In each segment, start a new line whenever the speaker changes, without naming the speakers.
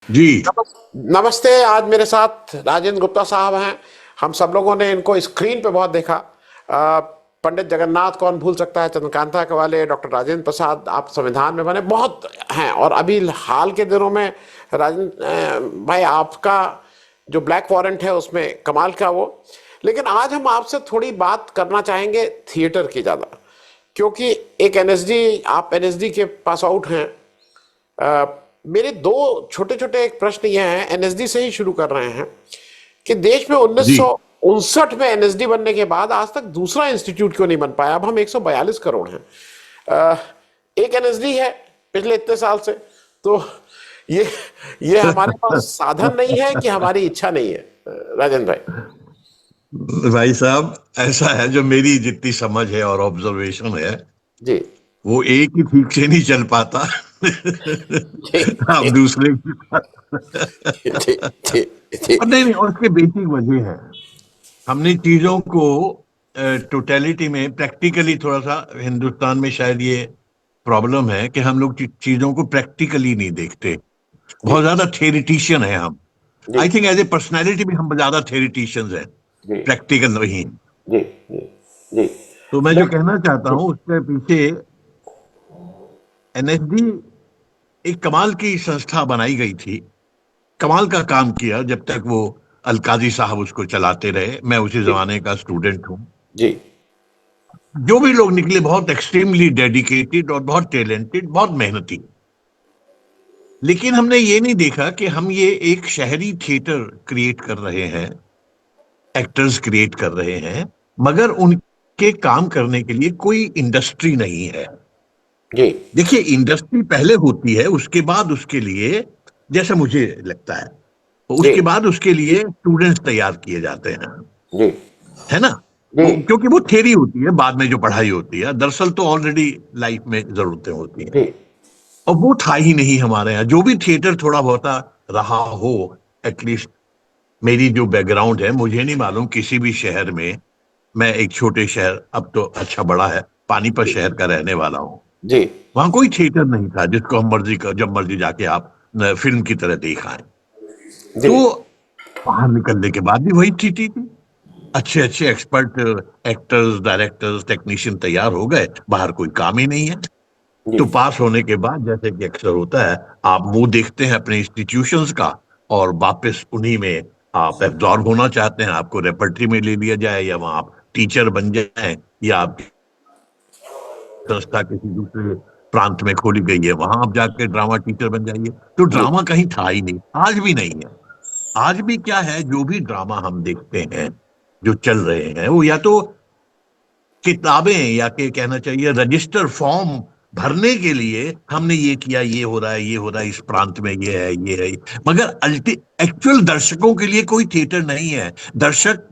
जी।
नमस्ते। आज मेरे साथ राजेंद्र गुप्ता साहब हैं। हम सब लोगों ने इनको स्क्रीन पे बहुत देखा। पंडित जगन्नाथ कौन भूल सकता है, चंद्रकांता कवाले, डॉक्टर राजेंद्र प्रसाद, आप संविधान में बने बहुत हैं। और अभी हाल के दिनों में राजेंद्र भाई आपका जो ब्लैक वारंट है उसमें कमाल का वो। लेकिन आज हम आपसे थोड़ी बात करना चाहेंगे थिएटर की ज़्यादा, क्योंकि एक एनएसडी, आप एनएसडी के पास आउट हैं। मेरे दो छोटे छोटे एक प्रश्न ये हैं, एनएसडी से ही शुरू कर रहे हैं कि देश में
जी।
1959 में एनएसडी बनने के बाद आज तक दूसरा इंस्टीट्यूट क्यों नहीं बन पाया। अब हम 142 करोड़ हैं, अ, एक एनएसडी है पिछले इतने साल से। तो ये ये हमारे पास साधन नहीं है कि हमारी इच्छा नहीं है, राजेंद्र भाई।
भाई साहब, ऐसा है, जो मेरी जितनी समझ है और ऑब्जर्वेशन है,
जी
वो एक ही ठीक से नहीं चल पाता।
जी
आप दूसरे की
जी जी जी
और नहीं, और उसके बेसिक वजह है। हमने चीजों को टोटेलिटी में प्रैक्टिकली थोड़ा सा, हिंदुस्तान में शायद ये प्रॉब्लम है कि हम लोग चीजों को प्रैक्टिकली नहीं देखते।
जी
बहुत ज्यादा थेरिटिशियन है हम।
जी
I think as a personality में हम ज्यादा थेरिटिशियंस हैं,
जी
प्रैक्टिकल नहीं।
जी जी जी।
तो मैं जो
बिल्कुल।
कहना चाहता हूं उसके पीछे, एनएसडी एक कमाल की संस्था बनाई गई थी। कमाल का काम किया जब तक वो अलकाजी साहब उसको चलाते रहे। मैं उसी
जी
जमाने का स्टूडेंट हूँ।
जी
जो भी लोग निकले बहुत एक्सट्रीमली डेडिकेटेड और बहुत टैलेंटेड, बहुत मेहनती। लेकिन हमने ये नहीं देखा कि हम ये एक शहरी थिएटर क्रिएट कर रहे हैं, एक्टर्स क्रिएट कर रहे हैं, मगर उनके काम करने के लिए कोई इंडस्ट्री नहीं है।
जी
देखिए, इंडस्ट्री पहले होती है, उसके बाद उसके लिए, जैसा मुझे लगता है, तो
जी
उसके बाद उसके लिए स्टूडेंट्स तैयार किए जाते हैं,
जी
है ना।
जी
वो क्योंकि वो थ्योरी होती है, बाद में जो पढ़ाई होती है, दरअसल तो ऑलरेडी लाइफ में जरूरतें होती हैं।
जी
और वो था ही नहीं हमारे यहाँ। जो भी थिएटर थोड़ा बहुत रहा हो, एटलीस्ट मेरी जो बैकग्राउंड है, मुझे नहीं मालूम किसी भी शहर में। मैं एक छोटे शहर, अब तो अच्छा बड़ा है, पानीपत शहर का रहने वाला हूँ।
जी
वहां कोई थिएटर नहीं था जिसको हम मर्जी का, जब मर्जी जाके आप फिल्म की तरह देख आए।
जी
तो बाहर निकलने के बाद भी वही स्थिति थी। अच्छे अच्छे एक्सपर्ट एक्टर्स, डायरेक्टर्स, टेक्नीशियन तैयार हो गए, बाहर कोई काम ही नहीं है।
जी
तो पास होने के बाद, जैसे कि अक्सर होता है, आप मुंह देखते हैं अपने इंस्टीट्यूशंस का, और वापस उन्हीं में आप एब्जॉर्ब होना चाहते हैं। आपको रेपर्टरी में ले लिया जाए, या वहां आप टीचर बन जाए, या आप संस्था किसी दूसरे प्रांत में खोली गई है, वहां आप जाके ड्रामा टीचर बन जाइए। तो
जी
ड्रामा कहीं था ही नहीं, आज भी नहीं है। आज भी क्या है, जो भी ड्रामा हम देखते हैं, जो चल रहे हैं, वो या तो किताबें, या के कहना चाहिए रजिस्टर फॉर्म भरने के लिए हमने ये किया, ये हो रहा है, ये हो रहा है, इस प्रांत में ये है, ये है। मगर अल्टी एक्चुअल दर्शकों के लिए कोई थिएटर नहीं है। दर्शक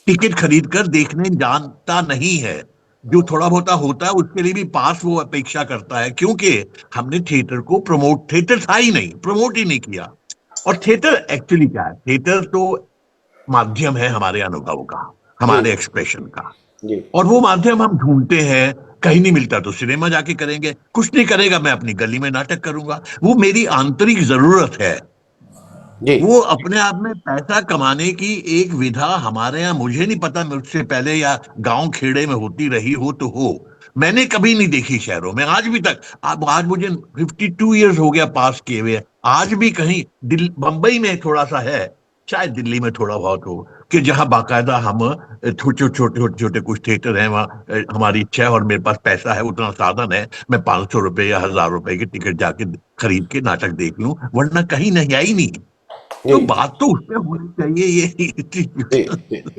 टिकट खरीद कर देखने जानता नहीं है। जो थोड़ा बहुत होता है उसके लिए भी पास वो अपेक्षा करता है, क्योंकि हमने थिएटर को प्रमोट, थिएटर था ही नहीं, प्रमोट ही नहीं किया। और थिएटर एक्चुअली क्या है? थिएटर तो माध्यम है हमारे अनुभव का,
जी
हमारे एक्सप्रेशन का।
जी
और वो माध्यम हम ढूंढते हैं। कहीं नहीं मिलता तो सिनेमा जाके करेंगे, कुछ नहीं करेगा मैं अपनी गली में नाटक करूंगा। वो मेरी आंतरिक जरूरत है।
जी
वो अपने आप में पैसा कमाने की एक विधा हमारे यहाँ, मुझे नहीं पता मुझसे पहले या गांव खेड़े में होती रही हो तो हो, मैंने कभी नहीं देखी शहरों में आज भी तक। अब आज मुझे 52 ईयर्स हो गया पास किए हुए। आज भी कहीं दिल्ली बंबई में थोड़ा सा है, शायद दिल्ली में थोड़ा बहुत हो, कि जहां बाकायदा हम छोटे छोटे छोटे छोटे कुछ थिएटर हैं, वहां हमारी इच्छा है और मेरे पास पैसा है, उतना साधन है, मैं 500 रुपए या 1000 रुपए की टिकट जाके खरीद के नाटक देख लूं, वरना कहीं नहीं, आई नहीं।
जी
तो बात तो उसमें होनी चाहिए
जी
ये।
जी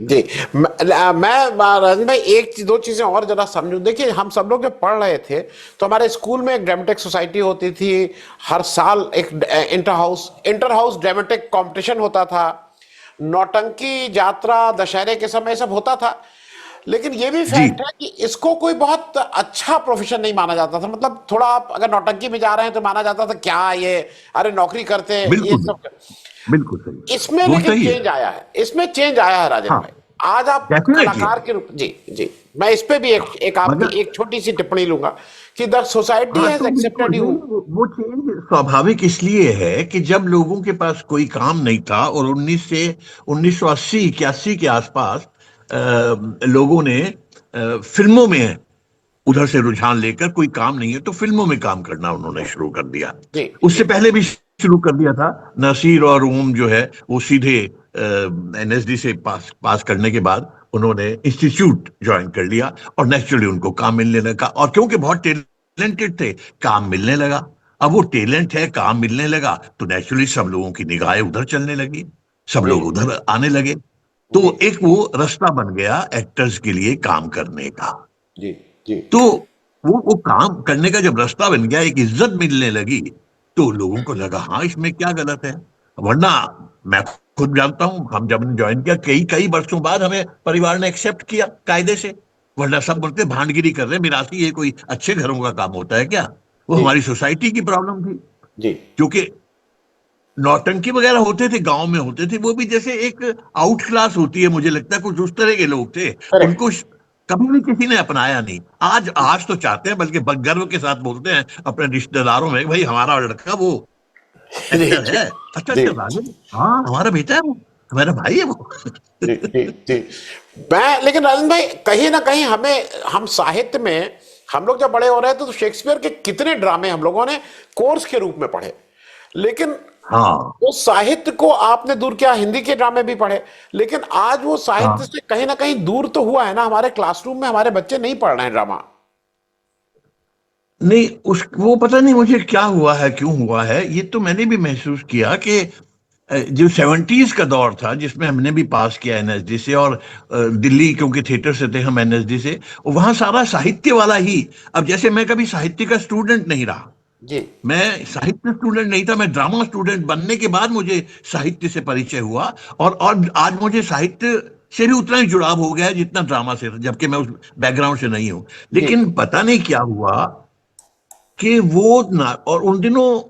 जी। राजन भाई दो चीजें और जरा समझूं। देखिए, हम सब लोग जब पढ़ रहे थे तो हमारे स्कूल में एक ड्रामेटिक सोसाइटी होती थी। हर साल एक इंटर हाउस ड्रामेटिक कंपटीशन होता था। नौटंकी यात्रा दशहरे के समय सब होता था। लेकिन ये भी
जी।
फैक्ट है कि इसको कोई बहुत अच्छा प्रोफेशन नहीं माना जाता था। मतलब थोड़ा आप अगर नौटंकी में जा रहे हैं तो माना जाता था क्या ये, अरे नौकरी करते हैं ये
बिल्कुल
सब।
बिल्कुल सही।
इसमें
वो
लेकिन
सही है।
चेंज आया है, इसमें चेंज आया है राजन
हाँ,
भाई। आज आप
डेफिनेटली।
कलाकार के रूप जी जी मैं इस पे भी एक आपकी
मगर
एक छोटी सी टिप्पणी लूंगा कि द सोसाइटी
हाँ,
हैज
तो बिल्कुल
एक्सेप्टेड यू।
नहीं, वो चेंज स्वाभाविक इसलिए है कि जब लोगों के पास कोई काम नहीं था और 1980 81 के आसपास लोगों ने फिल्मों में उधर से रुझान लेकर, कोई काम नहीं है तो फिल्मों में काम करना उन्होंने शुरू कर दिया।
जी
उससे
जी
पहले भी शुरू कर दिया था। नसीर और ओम जो है वो सीधे एनएसडी से पास पास करने के बाद उन्होंने इंस्टीट्यूट ज्वाइन कर लिया और नेचुरली उनको काम मिलने लगा, और क्योंकि बहुत टैलेंटेड थे, काम मिलने लगा। अब वो टैलेंट है, काम मिलने लगा, तो नेचुरली सब लोगों की निगाहें उधर चलने लगी, सब
जी
लोग उधर आने लगे।
जी
तो एक वो रास्ता बन गया एक्टर्स के लिए काम करने का।
जी जी
तो वो काम करने का जब रास्ता बन गया, एक इज्जत मिलने लगी, तो लोगों को लगा हाँ इसमें क्या गलत है। वरना मैं खुद जानता हूं, हम जब ज्वाइन किया कई कई वर्षों बाद हमें परिवार ने एक्सेप्ट किया कायदे से। वरना सब बोलते भांडगिरी कर रहे हैं, मिरासी, ये कोई अच्छे घरों का काम होता है क्या। वो
जी
हमारी सोसाइटी की प्रॉब्लम थी,
जी
क्योंकि नौटंकी वगैरह होते थे, गांव में होते थे, वो भी जैसे एक आउट क्लास होती है, मुझे लगता है कुछ उस तरह के लोग थे।
करेक्ट।
उनको कभी भी किसी ने अपनाया नहीं। आज आज तो चाहते हैं, बल्कि गर्व के साथ बोलते हैं अपने रिश्तेदारों में, भाई हमारा लड़का वो
जी
एक्टर
जी
है। अच्छा
जी
अच्छा, राजन, हाँ हमारा बेटा है वो, हमारा भाई है वो।
जी जी जी। मैं लेकिन राजन भाई कहीं ना कहीं हमें हम साहित्य में हम लोग जब बड़े हो रहे थे तो शेक्सपियर के कितने ड्रामे हम लोगों ने कोर्स के रूप में पढ़े, लेकिन
हाँ
उस साहित्य को आपने दूर किया, हिंदी के ड्रामे भी पढ़े, लेकिन आज वो साहित्य
हाँ,
से कहीं ना कहीं दूर तो हुआ है ना। हमारे क्लासरूम में हमारे बच्चे नहीं पढ़ रहे हैं ड्रामा।
नहीं उस वो पता नहीं मुझे क्या हुआ है, क्यों हुआ है, ये तो मैंने भी महसूस किया कि जो 70s का दौर था जिसमें हमने भी पास किया एनएसडी से, और दिल्ली क्योंकि थिएटर से थे हम एनएसडी से, वहां सारा साहित्य वाला ही। अब जैसे मैं कभी साहित्य का स्टूडेंट नहीं रहा,
जी
मैं साहित्य स्टूडेंट नहीं था, मैं ड्रामा स्टूडेंट बनने के बाद मुझे साहित्य से परिचय हुआ। और आज मुझे साहित्य से भी उतना ही जुड़ाव हो गया है जितना ड्रामा से था, जबकि मैं उस बैकग्राउंड से नहीं हूं।
जी
लेकिन पता नहीं क्या हुआ कि वो ना, और उन दिनों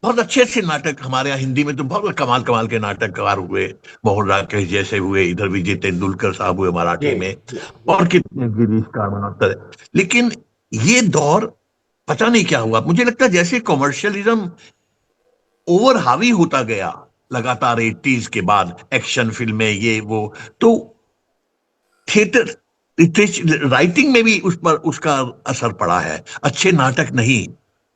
बहुत अच्छे अच्छे नाटक हमारे यहाँ हिंदी में तो बहुत कमाल कमाल के नाटककार हुए। मोहन राकेश जैसे हुए, इधर विजय तेंदुलकर साहब हुए
जी
मराठी में,
जी
और कितने गिरीश कार्नाड। लेकिन ये दौर पता नहीं क्या हुआ, मुझे लगता है जैसे कॉमर्शियलिज्म ओवर हावी होता गया लगातार 80s के बाद, एक्शन फिल्में ये वो, तो थिएटर राइटिंग में भी उस पर उसका असर पड़ा है। अच्छे नाटक नहीं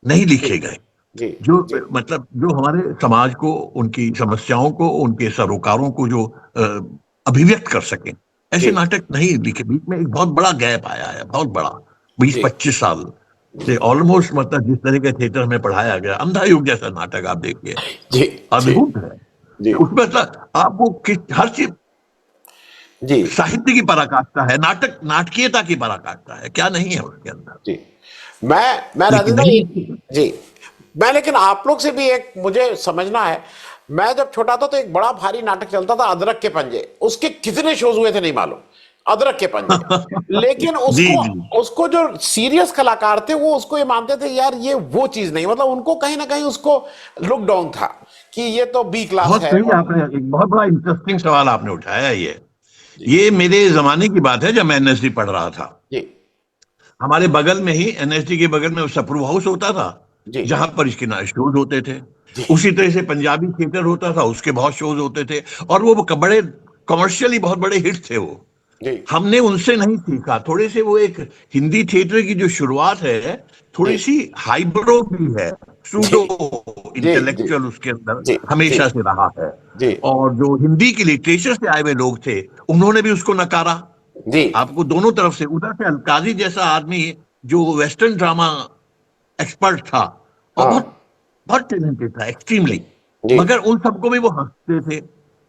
नहीं
जी
लिखे गए,
जी
जो
जी
मतलब जो हमारे समाज को, उनकी समस्याओं को, उनके सरोकारों को जो अभिव्यक्त कर सकें, ऐसे
जी
नाटक नहीं लिखे। बीच में एक बहुत बड़ा गैप आया है, बहुत बड़ा, बीस
जी
पच्चीस साल से ऑलमोस्ट। मतलब जिस तरह के थिएटर में पढ़ाया गया, अंधा युग जैसा नाटक आप देखिए,
जी जी
अद्भुत है।
जी
उसमें आपको हर चीज
जी
साहित्य की पराकाष्ठा है, नाटक नाटकीयता की पराकाष्ठा है, क्या नहीं है उसके अंदर।
जी। मैं
लेकिन
राजेंद्र
नहीं।
भाई जी, मैं लेकिन आप लोग से भी एक मुझे समझना है। मैं जब छोटा था तो एक बड़ा भारी नाटक चलता था अदरक के पंजे, उसके कितने शोज हुए थे नहीं मालूम, अदरक के पंजे। लेकिन
जी
उसको
जी
उसको जो सीरियस कलाकार थे वो उसको ये मानते थे यार ये वो चीज नहीं, मतलब उनको कहीं ना कहीं उसको लुक डाउन था कि ये तो बी क्लास
बहुत
है।
सही,
और
आपने एक बहुत बड़ा इंटरेस्टिंग सवाल आपने उठाया।
जी
ये मेरे जमाने की बात है जब मैं एनएसडी पढ़ रहा था।
जी
हमारे बगल में ही, एनएसडी के बगल में सप्रू हाउस होता था,
जी
जहां पर इसके ना शोज होते थे।
जी
उसी तरह से पंजाबी थिएटर होता था, उसके बहुत शोज होते थे, और वो बड़े कमर्शियली बहुत बड़े हिट थे वो।
जी
हमने उनसे नहीं सीखा, थोड़े से वो एक हिंदी थिएटर की जो शुरुआत है,
जी
थोड़ी सी हाइब्रो भी है,
जी
सूडो
जी जी
इंटेलेक्चुअल उसके अंदर
जी जी
हमेशा से रहा है।
जी
और जो हिंदी की लिटरेचर से आए हुए लोग थे, उन्होंने भी उसको नकारा।
जी
आपको दोनों तरफ से, उधर से अलकाजी जैसा आदमी जो वेस्टर्न ड्रामा एक्सपर्ट था और बहुत
हाँ
बहुत टैलेंटेड था, एक्सट्रीमली,
जी
मगर उन सबको भी वो हंसते थे।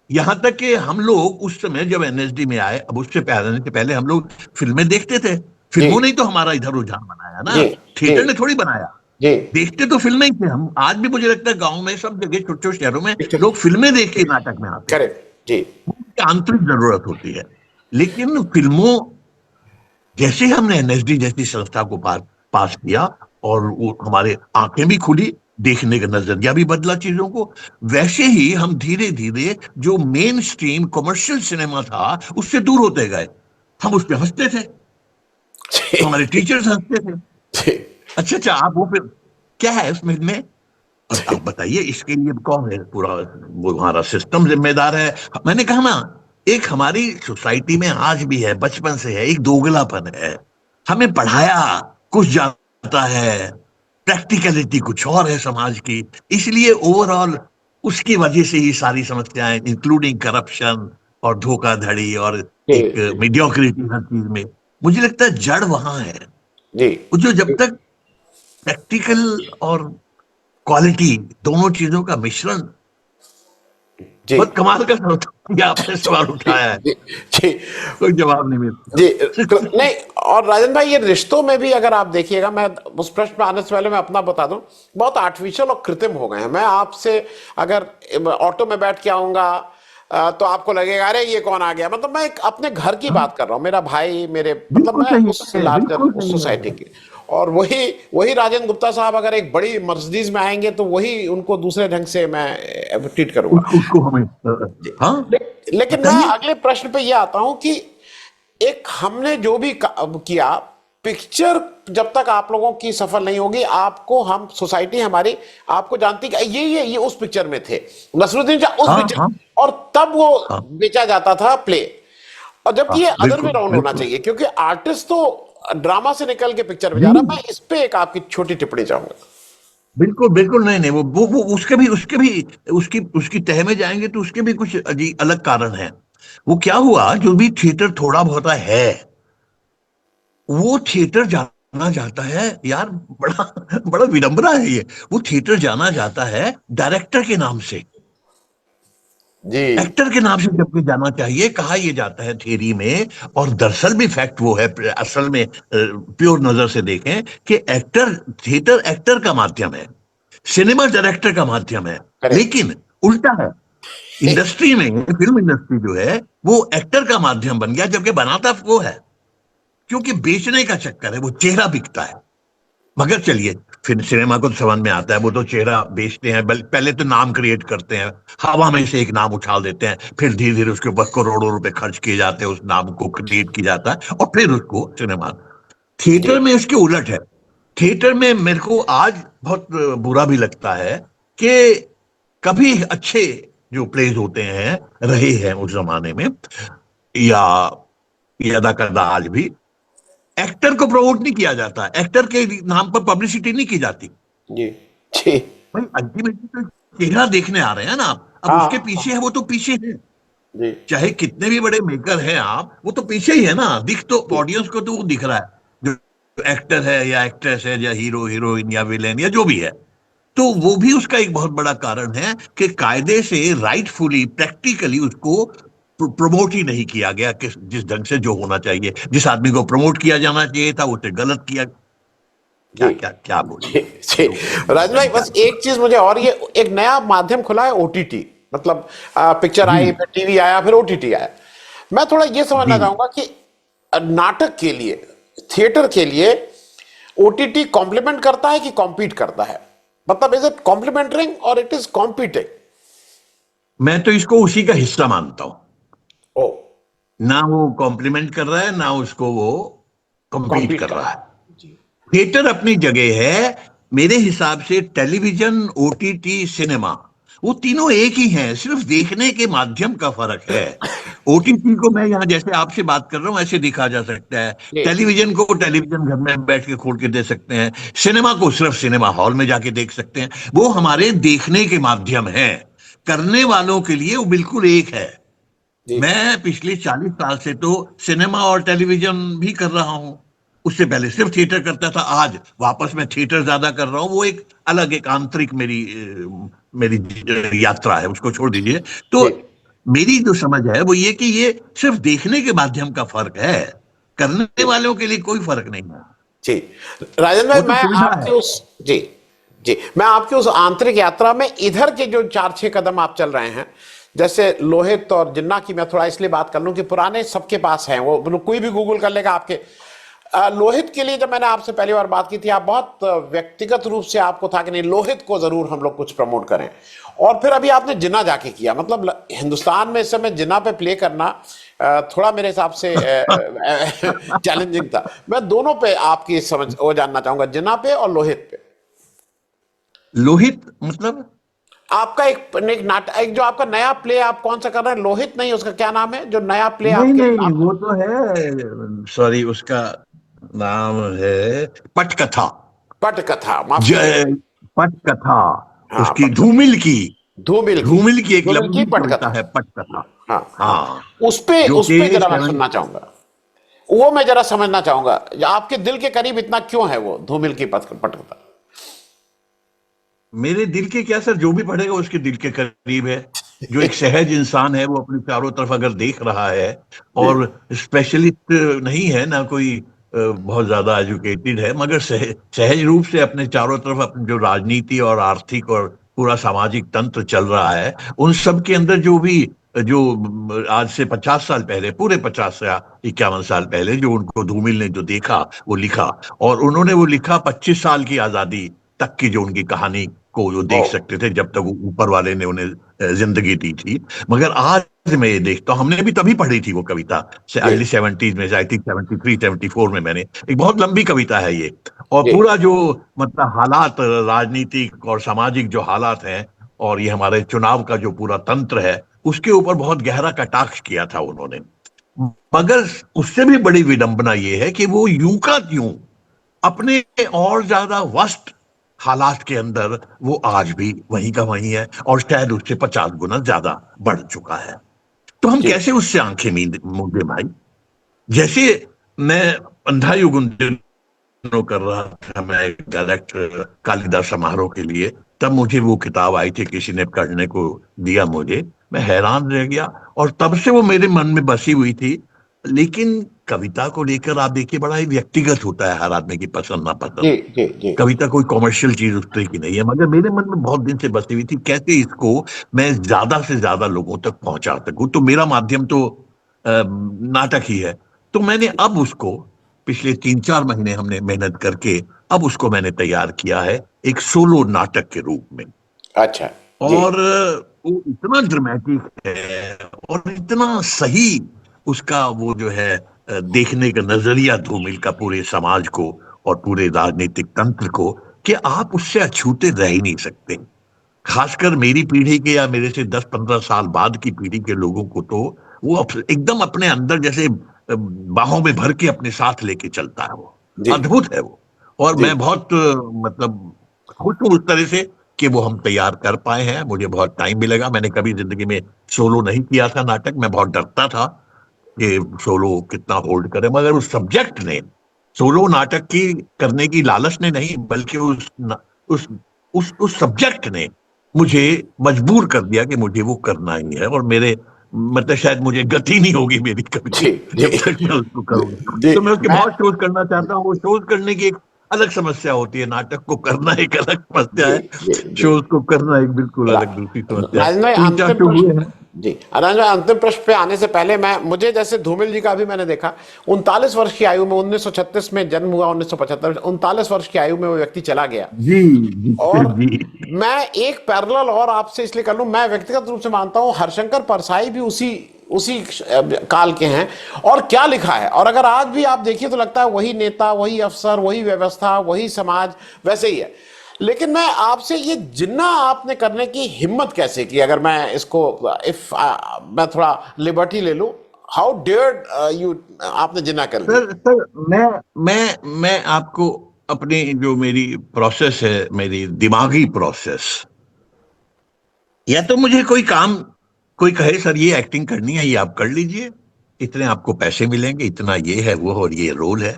यहां तक कि हम लोग उस समय जब एनएसडी में आए, अब उससे पहले हम लोग फिल्में देखते थे।
जी
फिल्मों ने ही तो हमारा इधर रुझान बनाया ना,
जी जी
थिएटर ने थोड़ी बनाया।
जी
देखते तो फिल्में ही थे हम। आज भी मुझे लगता है गांव में सब जगह, छोटे छोटे शहरों में
पिक्चर
लोग फिल्में देख के नाटक में आते हैं।
करेक्ट जी
उनकी आंतरिक जरूरत होती है। लेकिन फिल्मों, जैसे हमने एनएसडी जैसी संस्था को पास किया, और वो हमारे आंखें भी खुली, देखने का नजरिया भी बदला चीजों को, वैसे ही हम धीरे धीरे जो मेन स्ट्रीम कमर्शियल सिनेमा था उससे दूर होते गए। हम उस पर हंसते थे,
जी,
हमारे टीचर्स हंसते थे।
जी,
अच्छा अच्छा, आप वो फिर क्या है उसमें में? अब
जी,
आप बताइए, इसके लिए कौन है पूरा? वो हमारा सिस्टम जिम्मेदार है। मैंने कहा ना, एक हमारी सोसाइटी में आज भी है, बचपन से है, एक दोगलापन है। हमें पढ़ाया कुछ जाता है, प्रैक्टिकलिटी कुछ और है समाज की। इसलिए ओवरऑल उसकी वजह से ही सारी समस्याएं, इंक्लूडिंग करप्शन और धोखाधड़ी और एक
जी,
मीडियोक्रिटी हर चीज में, मुझे लगता है जड़ वहां है।
जी,
वो जो जब तक प्रैक्टिकल और क्वालिटी, दोनों चीजों का मिश्रण,
जी,
बहुत कमाल का होता है। ये आपने सवाल उठाया है,
जी, जी,
कोई जवाब नहीं
जी,
मिलता।
नहीं। और राजन भाई, ये रिश्तों में भी अगर आप देखिएगा, मैं उस प्रश्न में आने से पहले मैं अपना बता दूं, बहुत आर्टिफिशियल और कृत्रिम हो गए हैं। मैं आपसे अगर ऑटो में बैठ के आऊंगा तो आपको लगेगा अरे ये कौन आ गया। मतलब मैं एक अपने घर की
हाँ,
बात कर रहा हूँ, मेरा भाई, मेरे मतलब
बिल्कुल
मैं
सही
उस
है,
लार्जर
बिल्कुल
उस
सही
सोसाइटी
है।
की। और वही वही राजेंद्र गुप्ता साहब अगर एक बड़ी मर्सिडीज में आएंगे तो वही उनको दूसरे ढंग से मैं ट्रीट करूंगा।
उसको हमें
जी।
हाँ,
लेकिन मैं
बताइए।
अगले प्रश्न पे ये आता हूं कि एक हमने जो भी किया, पिक्चर जब तक आप लोगों की सफल नहीं होगी, आपको हम सोसाइटी हमारी आपको जानती कि ये उस पिक्चर में थे, नसरुद्दीन शाह उस
हाँ
पिक्चर,
हाँ
और तब वो
हाँ
बेचा जाता था प्ले। और जबकि
हाँ,
ये अदर वे
बिल्कुल
राउंड होना
बिल्कुल
चाहिए, क्योंकि आर्टिस्ट तो ड्रामा से निकल के पिक्चर में जा रहा है।
जी,
मैं इस पे एक आपकी छोटी टिप्पणी चाहूंगा।
बिल्कुल बिल्कुल। नहीं नहीं, वो उसके भी उसकी उसकी तह में जाएंगे तो उसके भी कुछ अलग कारण है। वो क्या हुआ, जो भी थिएटर थोड़ा बहुत है, वो थिएटर जाना जाता है यार। बड़ा बड़ा विडंबना है ये। वो थिएटर जाना जाता है डायरेक्टर के नाम से,
जी,
एक्टर के नाम से जबकि जाना चाहिए, कहा यह जाता है थियरी में। और दरअसल भी फैक्ट वो है, असल में प्योर नजर से देखें कि एक्टर, थिएटर एक्टर का माध्यम है, सिनेमा डायरेक्टर का माध्यम है।
करेक्ट।
लेकिन उल्टा है, इंडस्ट्री में, फिल्म इंडस्ट्री जो है वो एक्टर का माध्यम बन गया, जबकि बनाता वो है। क्योंकि बेचने का चक्कर है, वो चेहरा बिकता है। मगर चलिए, फिर सिनेमा को तो समझ में आता है, वो तो चेहरा बेचते हैं, पहले तो नाम क्रिएट करते हैं, हवा में से एक नाम उछाल देते हैं, फिर धीरे धीरे उसके ऊपर करोड़ों रुपए खर्च किए जाते हैं, उस नाम को क्रिएट किया जाता है, और फिर उसको सिनेमा।
जी,
थिएटर में इसके उलट है। थिएटर में मेरे को आज बहुत बुरा भी लगता है कि कभी अच्छे जो प्लेज होते हैं, रहे हैं उस जमाने में, या अदा करदा आज भी, एक्टर को प्रमोट नहीं किया जाता, एक्टर के नाम पर पब्लिसिटी नहीं की जाती।
जी, जी,
भाई अल्टीमेटली तो चेहरा देखने आ रहे हैं ना आप, अब उसके
हाँ,
पीछे है, वो तो पीछे है।
जी,
चाहे कितने भी बड़े मेकर हैं आप, वो तो पीछे ही है ना, दिख तो
जी,
ऑडियंस को तो वो दिख रहा है, जो एक्टर है या एक्ट्रेस है या हीरो हीरोइन या विलेन या जो भी है। तो वो भी उसका एक बहुत बड़ा कारण है कि कायदे से, राइटफुली, प्रैक्टिकली उसको प्रमोट ही नहीं किया गया, किस जिस ढंग से जो होना चाहिए, जिस आदमी को प्रमोट किया जाना चाहिए था उसे गलत किया। क्या
जी,
क्या क्या
जी,
बोलिए,
जी।
जो
राजन भाई,
क्या।
बस एक चीज मुझे, और ये एक नया माध्यम खुला है ओटीटी। मतलब पिक्चर
जी
आई, फिर टीवी आया, फिर ओटीटी आया। मैं थोड़ा ये समझना
जी,
चाहूंगा कि नाटक के लिए, थिएटर के लिए ओटीटी कॉम्प्लीमेंट करता है कि कॉम्पीट करता है? मतलब इज इट कॉम्प्लीमेंटरिंग और इट इज कॉम्पीटिंग?
मैं तो इसको उसी का हिस्सा मानता हूं।
ओ,
ना वो कॉम्प्लीमेंट कर रहा है, ना उसको वो कम्पीट
कॉम्पीट
कर
कर
रहा
रहा
है।
है। जी,
थिएटर अपनी जगह है। मेरे हिसाब से टेलीविजन, ओटीटी, सिनेमा, वो तीनों एक ही हैं, सिर्फ देखने के माध्यम का फर्क है। ओटीटी को मैं यहां जैसे आपसे बात कर रहा हूं ऐसे दिखा जा सकता है,
जी,
टेलीविजन को टेलीविजन घर में बैठ के खोल के दे सकते हैं, सिनेमा को सिर्फ सिनेमा हॉल में जाके देख सकते हैं। वो हमारे देखने के माध्यम है, करने वालों के लिए वो बिल्कुल एक है।
जी,
मैं पिछले 40 साल से तो सिनेमा और टेलीविजन भी कर रहा हूं। उससे पहले सिर्फ थिएटर करता था, आज वापस मैं थिएटर ज्यादा कर रहा हूं। वो एक अलग, एक आंतरिक मेरी मेरी यात्रा है, उसको छोड़ दीजिए। तो
जी,
मेरी जो समझ है वो ये कि ये सिर्फ देखने के माध्यम का फर्क है, करने
जी,
वालों के लिए कोई फर्क नहीं है।
जी। राजन भाई,
वो तो सुविधा है।
जी, जी, मैं आपकी उस आंतरिक यात्रा में इधर के जो 4-6 कदम आप चल रहे हैं, जैसे लोहित और जिन्ना की, मैं थोड़ा इसलिए बात कर लूं कि पुराने सबके पास हैं वो, मतलब कोई भी गूगल कर लेगा आपके। लोहित के लिए जब मैंने आपसे पहली बार बात की थी, आप बहुत व्यक्तिगत रूप से आपको था कि नहीं लोहित को जरूर हम लोग कुछ प्रमोट करें, और फिर अभी आपने जिन्ना जाके किया। मतलब हिंदुस्तान में इस समय जिन्ना पे प्ले करना थोड़ा मेरे हिसाब से चैलेंजिंग था। मैं दोनों पे आपकी समझ वो जानना चाहूंगा, जिन्ना पे और लोहित पे।
लोहित मतलब?
आपका एक नाटक, एक जो आपका नया प्ले आप कौन सा कर रहे हैं, लोहित नहीं, उसका क्या नाम है जो नया प्ले
नहीं
आपके
नहीं,
आप?
वो तो है, सॉरी, उसका नाम है पटकथा।
पटकथा, माफ कीजिएगा।
जय पटकथा।
हाँ,
उसकी
पटकथा,
धूमिल की,
धूमिल की,
धूमिल की एक
धूमिल की
लंबी कविता
पटकथा।
है पटकथा।
हाँ हाँ,
हाँ, जो
उस
कि
पे जरा मैं
सेवन।
सुनना चाहूंगा, वो मैं जरा समझना चाहूंगा, आपके दिल के करीब इतना क्यों है वो धूमिल की पटकथा?
मेरे दिल के क्या सर, जो भी पढ़ेगा उसके दिल के करीब है। जो एक सहज इंसान है, वो अपने चारों तरफ अगर देख रहा है,
जी
और स्पेशलिस्ट नहीं है ना कोई, बहुत ज्यादा एजुकेटेड है, मगर सहज रूप से अपने चारों तरफ अपनी जो राजनीति और आर्थिक और पूरा सामाजिक तंत्र चल रहा है, उन सब के अंदर जो भी, जो आज से 50 साल पहले, पूरे 50 से 51 साल पहले, जो उनको धूमिल ने जो देखा वो लिखा। और उन्होंने वो लिखा 25 साल की आजादी तक की, जो उनकी कहानी को जो
ओ
देख सकते थे, जब तक ऊपर वाले ने उन्हें जिंदगी दी थी। मगर आज मैं ये देखता हूँ, हमने भी तभी पढ़ी थी वो कविता से,
जी
अर्ली 70s में, आई थिंक 73 74 में, मैंने, एक बहुत लंबी कविता है ये। और
जी
पूरा जो, मतलब हालात, राजनीतिक और सामाजिक जो हालात हैं, और ये हमारे चुनाव का जो पूरा तंत्र है, उसके ऊपर बहुत गहरा कटाक्ष किया था उन्होंने। मगर उससे भी बड़ी विडंबना ये है कि वो यूं का यूं अपने और ज्यादा वर्स्ट हालात के अंदर वो आज भी वहीं का वहीं है, और शायद उससे 50 गुना ज्यादा बढ़ चुका है। तो हम
जी
कैसे उससे आंखें मूंदे भाई? जैसे मैं अंधा युग उन दिनों कर रहा था, मैं डायरेक्ट कालिदास समारोह के लिए, तब मुझे वो किताब आई थी, किसी ने पढ़ने को दिया मुझे, मैं हैरान रह गया, और तब से वो मेरे मन में बसी हुई थी। लेकिन कविता को लेकर आप देखिए, बड़ा ही व्यक्तिगत होता है हर आदमी की पसंद
जी
नापसंद।
जी जी
कविता कोई कमर्शियल चीज उस तरह की नहीं है, मगर मेरे मन में बहुत दिन से बसी हुई थी, कैसे इसको मैं ज्यादा से ज्यादा लोगों तक पहुंचा सकूं। तो मेरा माध्यम तो नाटक ही है। तो मैंने अब उसको, पिछले 3 4 महीने हमने मेहनत करके, अब उसको मैंने तैयार किया है एक सोलो नाटक के रूप में।
अच्छा जी
और वो इतना ड्रामेटिक है, और इतना सही उसका वो जो है, देखने का नजरिया धूमिल का पूरे समाज को और पूरे राजनीतिक तंत्र को, कि आप उससे अछूते रह ही नहीं सकते। खासकर मेरी पीढ़ी के, या मेरे से 10 15 साल बाद की पीढ़ी के लोगों को तो वो एकदम अपने अंदर जैसे बाहों में भर के अपने साथ लेके चलता है वो।
जी
अद्भुत है वो। और
जी
मैं बहुत मतलब खुश हूं उस तरह से कि वो हम तैयार कर पाए हैं। मुझे बहुत टाइम भी लगा, मैंने कभी जिंदगी में सोलो नहीं किया था नाटक, मैं बहुत डरता था कि सोलो कितना होल्ड करे, मगर उस सब्जेक्ट ने, सोलो नाटक की करने की लालच ने नहीं, बल्कि उस उस सब्जेक्ट ने मुझे मजबूर कर दिया कि मुझे वो करना ही है। और मेरे, मतलब शायद मुझे गति नहीं होगी मेरी कभी,
जी जी
जब तक मैं उसको करूंगा।
जी
तो मैं उसके
मैं
बहुत शोध करना चाहता हूँ। वो शोध करने की एक अलग समस्या होती है, नाटक को करना एक अलग समस्या
जी
है,
जी जी
शोध को करना एक बिल्कुल
रा-
अलग दूसरी समस्या है।
राजेंद्र भाई,
3 4
अंतिम
तो हुए
प्रश्न।
हैं।
जी राजेंद्र भाई, अंतिम प्रश्न पे आने से पहले मैं, मुझे जैसे धूमिल जी का भी मैंने देखा, 39 वर्ष की आयु में, 1936 में जन्म हुआ, 1975 में, 39 वर्ष की आयु में वो व्यक्ति चला गया।
जी जी
और
जी।
मैं एक पैरेलल और आपसे इसलिए कर लूं, मैं व्यक्तिगत रूप से मानता हूं हरशंकर परसाई भी उसी उसी काल के हैं। और क्या लिखा है, और अगर आज भी आप देखिए तो लगता है वही नेता, वही अफसर, वही व्यवस्था, वही समाज, वैसे ही है। लेकिन मैं आपसे ये जिन्ना आपने करने की हिम्मत कैसे की, अगर मैं इसको, इफ मैं थोड़ा लिबर्टी ले लूं, हाउ डेयर्ड यू, आपने जिन्ना कर लिया?
सर मैं आपको अपनी जो मेरी प्रोसेस है, मेरी दिमागी प्रोसेस, या तो मुझे कोई काम, कोई कहे सर ये एक्टिंग करनी है, ये आप कर लीजिए, इतने आपको पैसे मिलेंगे, इतना ये है वो, और ये रोल है।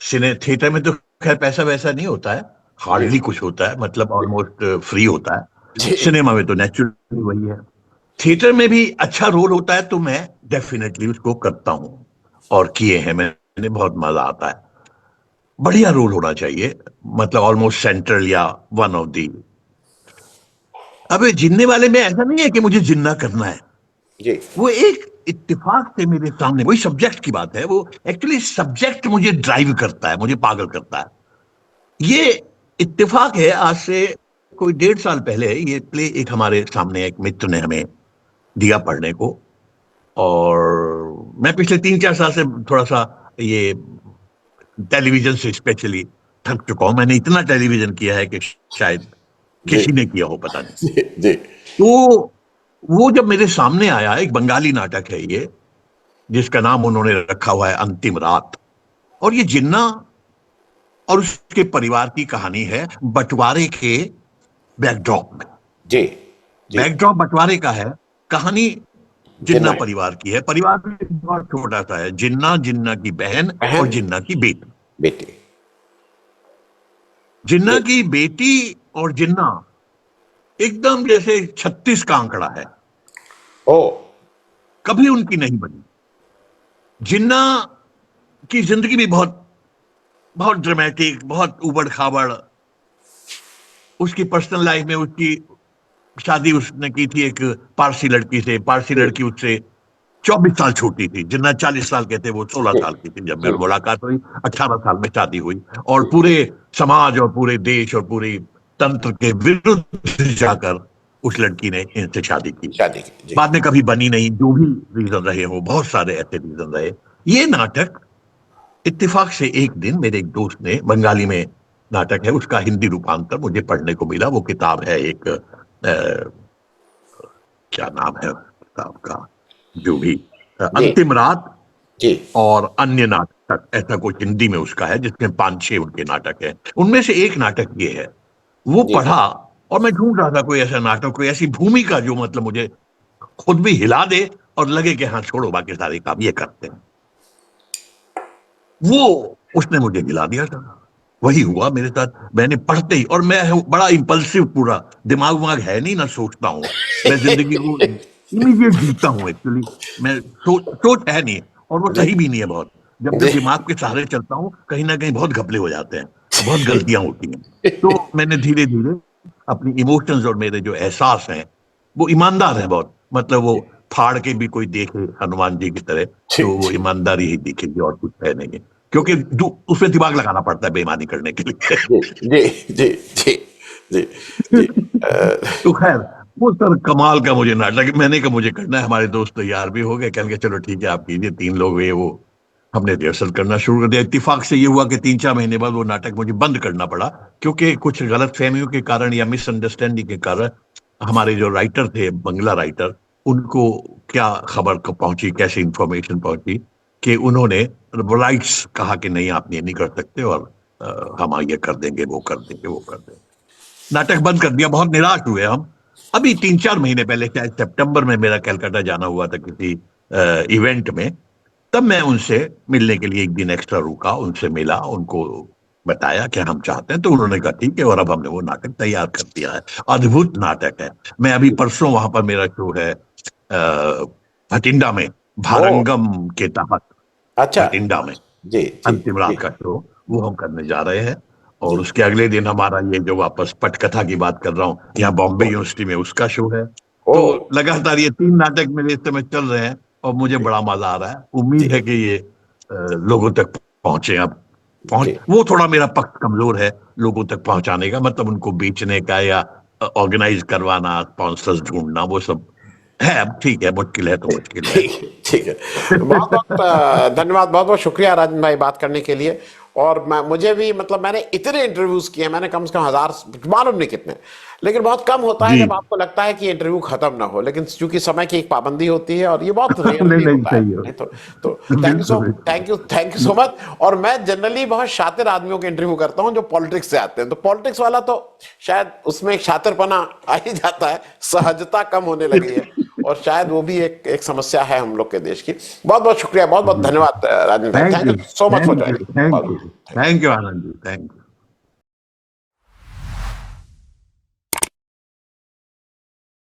सिने थिएटर में तो खैर पैसा वैसा नहीं होता है,
जी
हार्डली कुछ होता है, मतलब ऑलमोस्ट फ्री होता है।
जी
सिनेमा में तो नेचुरली वही है। थिएटर में भी अच्छा रोल होता है तो मैं डेफिनेटली उसको करता हूं, और किए हैं मैंने, बहुत मजा आता है। बढ़िया रोल होना चाहिए, मतलब ऑलमोस्ट सेंट्रल, या वन ऑफ दी। अबे जिन्ने वाले में ऐसा नहीं है कि मुझे जिन्ना करना है।
जी
वो एक इत्तेफाक से मेरे सामने, वही सब्जेक्ट की बात है, वो एक्चुअली सब्जेक्ट मुझे ड्राइव करता है, मुझे पागल करता है। ये इत्तेफाक है, आज से कोई 1.5 साल पहले ये प्ले एक हमारे सामने एक मित्र ने हमें दिया पढ़ने को। और मैं पिछले 3-4 साल से थोड़ा सा ये टेलीविजन से स्पेशली थक चुका हूं। मैंने इतना टेलीविजन किया है कि शायद
जी
किसी ने किया हो, पता नहीं।
जी जी
तो वो जब मेरे सामने आया, एक बंगाली नाटक है ये, जिसका नाम उन्होंने रखा हुआ है अंतिम रात। और ये जिन्ना और उसके परिवार की कहानी है, बंटवारे के बैकड्रॉप में।
जी जी।
बैकड्रॉप बंटवारे का है, कहानी जिन्ना
जिन्ना
परिवार की है। परिवार भी बहुत छोटा सा है, जिन्ना, जिन्ना की बहन और
बहन
जिन्ना की बेटी।
बेटी।
जिन्ना
जी।
की बेटी और जिन्ना एकदम जैसे 36 का आंकड़ा है,
ओ।
कभी उनकी नहीं बनी। जिन्ना की जिंदगी भी बहुत बहुत ड्रामेटिक, बहुत उबड़ खाबड़। उसकी पर्सनल लाइफ में उसकी शादी उसने की थी एक पारसी लड़की से। पारसी
जी
लड़की उससे 24 साल छोटी थी। जिन्ना 40 साल के थे, वो 16
जी
साल की थी जब
जी
मेरी
जी
मुलाकात हुई। 18 साल में शादी हुई। और
जी।
पूरे समाज और पूरे देश और पूरे तंत्र के विरुद्ध जाकर उस लड़की ने इनसे शादी की।
शादी की। जी
बाद में कभी बनी नहीं, जो भी रीजन रहे हो, बहुत सारे ऐसे रीजन रहे। ये नाटक इत्तेफाक से एक दिन मेरे एक दोस्त ने, बंगाली में नाटक है, उसका हिंदी रूपांतर मुझे पढ़ने को मिला। वो किताब है एक, क्या नाम है किताब का, जो भी,
जी
अंतिम रात
जी
और अन्य नाटक, ऐसा कुछ हिंदी में उसका है, जिसमें 5-6 उनके नाटक है। उनमें से एक नाटक ये है। वो
जी
पढ़ा और मैं ढूंढ रहा था कोई ऐसा नाटक, कोई ऐसी भूमिका जो मतलब मुझे खुद भी हिला दे और लगे कि हाँ छोड़ो बाकी सारे काम ये करते हैं। वो उसने मुझे हिला दिया था। वही हुआ मेरे साथ। मैंने पढ़ते ही, और मैं बड़ा इंपल्सिव, पूरा दिमाग वाग है नहीं, ना सोचता हूं मैं जिंदगी को, इमीडिएट जीता हूं एक्चुअली। मैं सोच है नहीं, और वो
जी
सही भी नहीं है बहुत। जब
जी
जब दिमाग के सहारे चलता हूं, कहीं ना कहीं बहुत घपले हो जाते हैं, बहुत गलतियां होती हैं। तो मैंने धीरे धीरे अपनी इमोशंस और मेरे जो एहसास हैं, वो ईमानदार है बहुत। मतलब वो फाड़ के भी कोई देखे हनुमान जी की तरह,
जी
तो वो
जी
ईमानदारी ही दिखेगी, और कुछ है नहीं। क्योंकि उसमें दिमाग लगाना पड़ता है बेईमानी करने के लिए।
जी जी जी जी जी जी।
तो खैर, वो सर कमाल का मुझे नाटक, मैंने कहा मुझे करना है। हमारे दोस्त तैयार भी हो गए, कह के चलो ठीक है आप कीजिए। 3 लोग हुए वो, हमने रिहर्सल करना शुरू कर दिया। इत्तेफाक से ये हुआ कि 3-4 महीने बाद वो नाटक मुझे बंद करना पड़ा, क्योंकि कुछ गलत फहमियों के कारण या मिसअंडरस्टैंडिंग के कारण हमारे जो राइटर थे, बंगला राइटर, उनको क्या खबर को पहुंची, कैसे इंफॉर्मेशन पहुंची कि उन्होंने राइट्स कहा कि नहीं आप ये नहीं कर सकते, और हम ये कर देंगे, वो कर देंगे, वो कर देंगे। नाटक बंद कर दिया। बहुत निराश हुए हम। अभी 3-4 महीने पहले, शायद सितंबर में, मेरा कलकत्ता जाना हुआ था किसी इवेंट में। तब मैं उनसे मिलने के लिए एक दिन एक्स्ट्रा रुका, उनसे मिला, उनको बताया कि हम चाहते हैं। तो उन्होंने कहा ठीक है, और अब हमने वो नाटक तैयार कर दिया है। अद्भुत नाटक है। मैं अभी परसों वहां पर, मेरा शो है भटिंडा में,
ओ।
भारंगम के तहत,
अच्छा।
भटिंडा में
जी जी
अंतिम
जी
रात का शो, वो हम करने जा रहे हैं। और
जी।
उसके अगले दिन हमारा ये जो वापस पटकथा की बात कर रहा हूँ, यहाँ बॉम्बे
ओ
यूनिवर्सिटी में, उसका शो है।
ओ।
तो लगातार ये 3 नाटक मेरे इस समय चल रहे हैं, और मुझे
जी
बड़ा मजा आ रहा है।
जी
उम्मीद है कि ये लोगों तक पहुंचे। अब पहुंच,
जी
वो थोड़ा मेरा पक्ष कमजोर है लोगों तक पहुंचाने का, मतलब उनको बेचने का या ऑर्गेनाइज करवाना, स्पॉन्सर्स ढूंढना, वो सब है। अब ठीक है, मुश्किल है तो मुश्किल है।
ठीक है। बहुत बहुत धन्यवाद, बहुत बहुत शुक्रिया राजन भाई बात करने के लिए। और मुझे भी मतलब मैंने इतने इंटरव्यूज किए, मैंने कम से कम 1000, मालूम नहीं कितने। लेकिन बहुत कम होता है
जी।
जब आपको लगता है कि इंटरव्यू खत्म ना हो, लेकिन चूंकि समय की एक पाबंदी होती है और ये बहुत
नहीं
रेयरली
नहीं,
होता है।
सही
नहीं
है।
तो
बिल्कुल
थैंक यू सो मच। और मैं जनरली बहुत शातिर आदमियों के इंटरव्यू करता हूं जो पॉलिटिक्स से आते हैं, तो पॉलिटिक्स वाला तो शायद उसमें एक शातिरपना आ ही जाता है, सहजता कम होने लगी है, और शायद वो भी एक समस्या है हम लोग के देश की। बहुत बहुत शुक्रिया, बहुत बहुत
जी।
धन्यवाद राजन भाई,
thank
thank
you,
you so much for
thank you,
joining.
Thank
बहुत
यू,
बहुत
thank you Anand ji, thank you.